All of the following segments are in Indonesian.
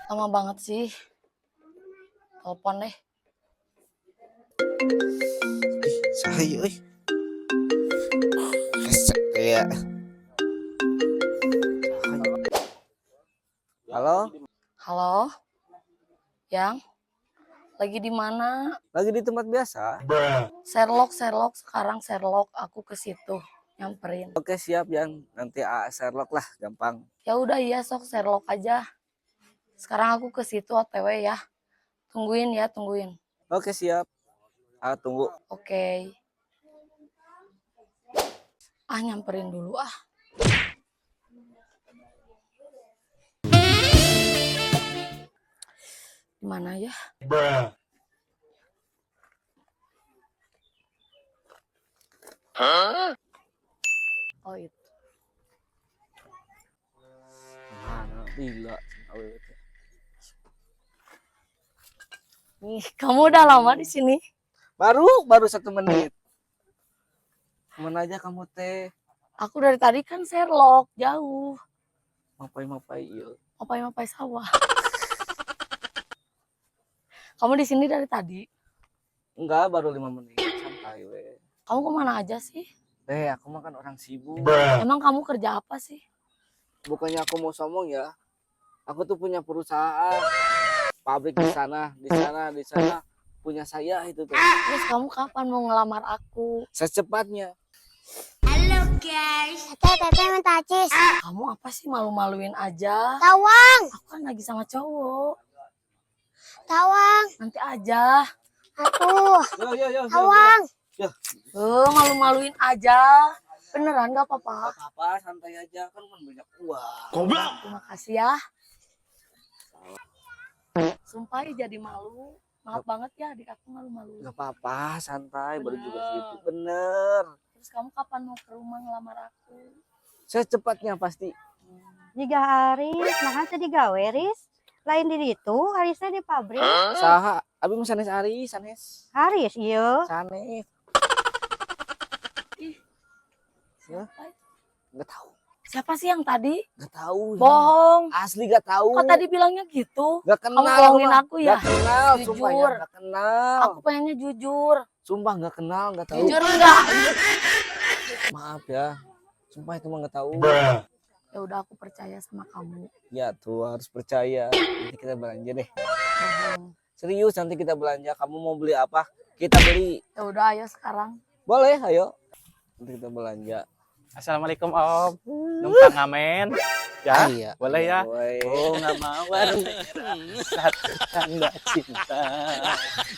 Lama banget sih. Telepon deh. Sahay, euy. Resek ya. Halo, Halo? Yang? Lagi di mana? lagi di tempat biasa. Sherlock. Sekarang Sherlock. Aku ke situ. Nyamperin. Oke, siap, Yang. Nanti Sherlock lah, gampang. Ya udah iya sok Sherlock aja. Sekarang aku ke situ OTW ya. Tungguin ya, tungguin. Oke, siap. Tunggu. Oke. Nyamperin dulu ah. Di mana ya? Oh itu. Mana bila Nih, kamu udah lama di sini? baru 1 menit. Kemana aja kamu teh? Aku dari tadi kan Sherlock, jauh. Mapai iya. Mapai sawah. Kamu di sini dari tadi? Enggak, baru 5 menit. Santai we. Kamu kemana aja sih? Aku mah kan orang sibuk. Emang kamu kerja apa sih? Bukannya aku mau sombong ya. Aku tuh punya perusahaan. Pabrik di sana punya saya itu tuh. Terus kamu kapan mau ngelamar aku? Secepatnya. Halo guys, Tete minta cis. Kamu apa sih malu-maluin aja? Tawang, Aku kan lagi sama cowok. tawang, Nanti aja. atuh, Yo. tawang. Malu-maluin aja. Beneran gak apa-apa? Apa santai aja kan banyak uang. Goblok. Terima kasih ya. Sumpah jadi malu. Maaf banget ya adik aku malu-malu. Gak apa-apa, santai, baru juga Bener. segitu. Bener. Terus kamu kapan mau ke rumah ngelamar aku? Secepatnya pasti. Jika Aris, nah tadi gawe Riz. Lain di itu, Arisnya di pabrik. Saha, abi mah sanes Ari, sanes. Aris, iya. Sanes. Siapa? Gak tahu. Siapa sih yang tadi? Gak tahu. Bohong. Asli gak tahu. Kok tadi bilangnya gitu? Gak Kamu kenal. bohongin Mah. aku ya? Gak kenal, sumpah ya. Jujur. Gak kenal. Aku pengennya jujur. Sumpah gak kenal, gak tahu. Jujur enggak? Maaf ya. Sumpah itu mah gak tahu. Ya udah aku percaya sama kamu. Ya tuh harus percaya. Nanti kita belanja deh. Bohong. Serius nanti kita belanja. Kamu mau beli apa? Kita beli. Ya udah ayo sekarang. Boleh, ayo. Nanti kita belanja. Assalamualaikum Om. Numpang ngamen. Ya, Iya. boleh ya. Boleh. Oh, nggak mawar satu tanda cinta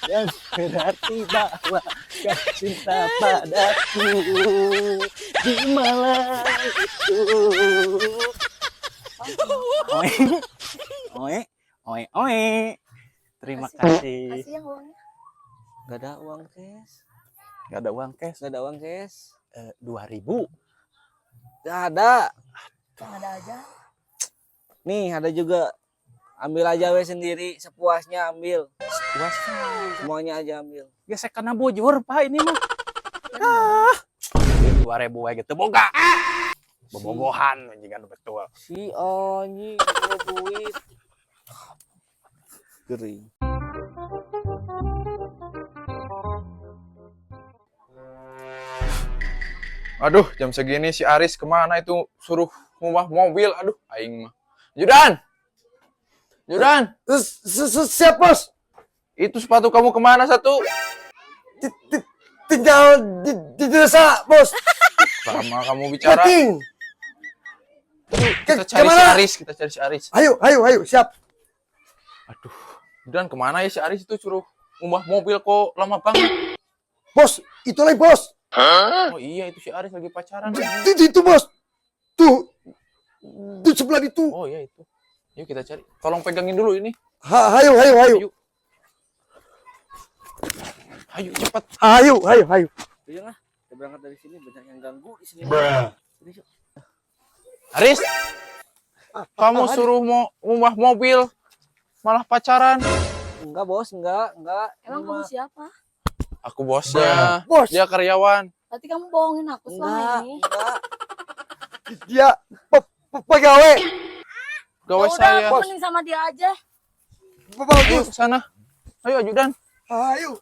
yang berarti bahwa kau cinta padaku di malam itu. Oe. Terima kasih. Kasih yang uangnya. Gak ada uang cash. Gak ada uang cash. Gak ada uang cash. 2.000. Gak ada. Yang ada aja. Nih ada juga. Ambil aja we sendiri. Sepuasnya ambil. Puasnya. Semuanya aja ambil. Gesek karena bujur Pak ini mah. 2.000 we gitu boga. Bobogohan anjingan betul. Si Onyi punya duit. Gering. Aduh, jam segini si Aris kemana itu suruh ngubah mobil. Aduh, aing mah. Judan! Siap bos. Itu sepatu kamu kemana satu? Tinggal di desa bos. Sama kamu bicara. Kita cari si Aris. Ayo siap. Aduh, Judan kemana ya si Aris itu suruh ngubah mobil kok lama banget. Bos, itu lagi bos. Oh iya, itu si Aris lagi pacaran. Itu bos. Tuh. Di sebelah itu. Oh iya itu. Yuk kita cari. Tolong pegangin dulu ini. Ayo. Ayo cepat. Ayo. Jangan, kita berangkat dari sini banyak yang ganggu di sini. Aris, kamu suruh mau ngubah mobil malah pacaran. Enggak bos, enggak. Emang kamu siapa? Aku bosnya. Bos. Dia karyawan. Berarti kamu bohongin aku selama ini. Enggak. Dia pegawai. Gawe Ya udah, saya. aku mending sama dia aja. Ayo ke sana. Ayo ajudan. Ayo.